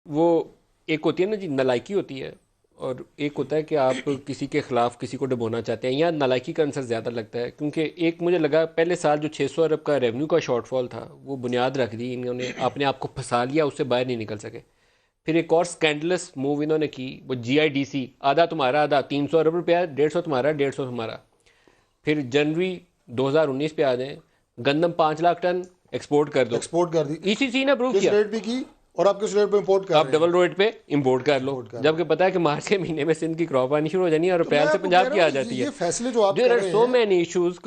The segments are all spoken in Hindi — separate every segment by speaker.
Speaker 1: वो एक होती है ना जी, नालायकी होती है, और एक होता है कि आप किसी के खिलाफ किसी को डुबोना चाहते हैं। यहाँ नालायकी का आंसर ज़्यादा लगता है, क्योंकि एक मुझे लगा पहले साल जो 600 अरब का रेवेन्यू का शॉर्टफॉल था, वो बुनियाद रख दी इन्होंने, अपने आप को फंसा लिया, उससे बाहर नहीं निकल सके। फिर एक और स्कैंडलस मूव इन्होंने की, वो GIDC, आधा तुम्हारा आधा, 300 अरब रुपया, 150 तुम्हारा 150 हमारा। फिर जनवरी 2019 पे आ जाएं, गंदम 5 लाख टन एक्सपोर्ट कर दो,
Speaker 2: एक्सपोर्ट कर दी।
Speaker 1: ECC ने अप्रूव
Speaker 2: किस
Speaker 1: किया।
Speaker 2: रेट पे की? और आप किस रेट पे इंपोर्ट कर
Speaker 1: आप
Speaker 2: रहे
Speaker 1: डबल
Speaker 2: हैं?
Speaker 1: रेट पे इंपोर्ट कर लो,
Speaker 2: इंपोर्ट कर रहे
Speaker 1: जबकि
Speaker 2: हैं।
Speaker 1: पता है कि मार्च के महीने में सिंध की क्रॉप आनी शुरू हो जानी है और
Speaker 2: तो मैं
Speaker 1: अप्रैल से
Speaker 2: आपको कह
Speaker 1: पंजाब
Speaker 2: रहा
Speaker 1: की
Speaker 2: हूँ
Speaker 1: आ
Speaker 2: ना,
Speaker 1: जाती है।
Speaker 2: ये फैसले जो आप
Speaker 1: देयर
Speaker 2: कर
Speaker 1: आर
Speaker 2: रहे
Speaker 1: सो
Speaker 2: हैं।
Speaker 1: Many issues.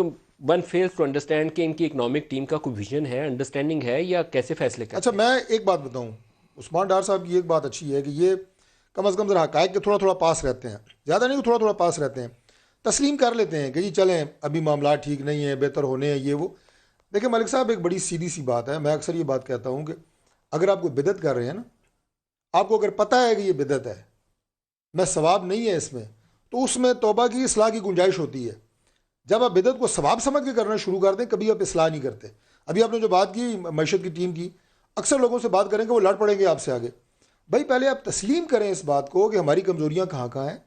Speaker 1: One fails to understand कि इनकी इकोनॉमिक टीम का कोई विजन है, अंडरस्टैंडिंग है, या कैसे फैसले
Speaker 2: अच्छा,
Speaker 1: करते हैं।
Speaker 2: मैं एक बात बताऊं, उस्मान डार साहब की एक बात अच्छी है कि ये कम अज़ कम ज़रा हक़ाइक़ के थोड़ा थोड़ा पास रहते हैं, ज़्यादा नहीं, थोड़ा थोड़ा पास रहते हैं, तस्लीम कर लेते हैं कि जी चलें अभी मामला ठीक नहीं है, बेहतर होने हैं, ये वो। देखिए मलिक साहब, एक बड़ी सीधी सी बात है, मैं अक्सर ये बात कहता हूँ कि अगर आप कोई बिदत कर रहे हैं ना, आपको अगर पता है कि ये बिदत है, मैं सवाब नहीं है इसमें, तो उसमें तौबा की इसलाह की गुंजाइश होती है। जब आप बिदत को सवाब समझ के करना शुरू कर दें, कभी आप इसलाह नहीं करते। अभी आपने जो बात की मैशत की टीम की, अक्सर लोगों से बात करेंगे वो लड़ पड़ेंगे आपसे आगे। भाई पहले आप तस्लीम करें इस बात को कि हमारी कमज़ोरियाँ कहाँ कहाँ हैं,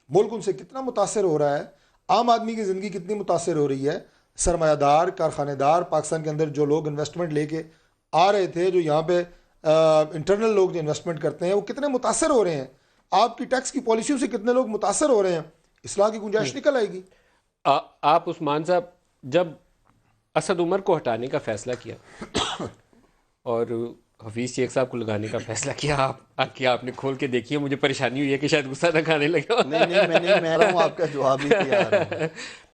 Speaker 2: मुल्क उनसे कितना मुतासर हो रहा है, आम आदमी की ज़िंदगी कितनी मुतासर हो रही है, सरमायादार कारखानेदार पाकिस्तान के अंदर जो लोग इन्वेस्टमेंट लेके आ रहे थे, जो यहाँ पे इंटरनल लोग जो इन्वेस्टमेंट करते हैं, वो कितने मुतासर हो रहे हैं, आपकी टैक्स की पॉलिसियों से कितने लोग मुतासर हो रहे हैं, इसलाह की गुंजाइश निकल आएगी।
Speaker 1: आप उस्मान साहब, जब असद उमर को हटाने का फैसला किया और हफीज़ शेख साहब को लगाने का फैसला किया, आप आके आपने खोल के देखिए, मुझे परेशानी हुई है कि शायद गुस्सा ना खाने लगे
Speaker 3: नहीं नहीं, मैं नहीं, मैं रहा हूँ, आपका जवाब ही तैयार हूँ।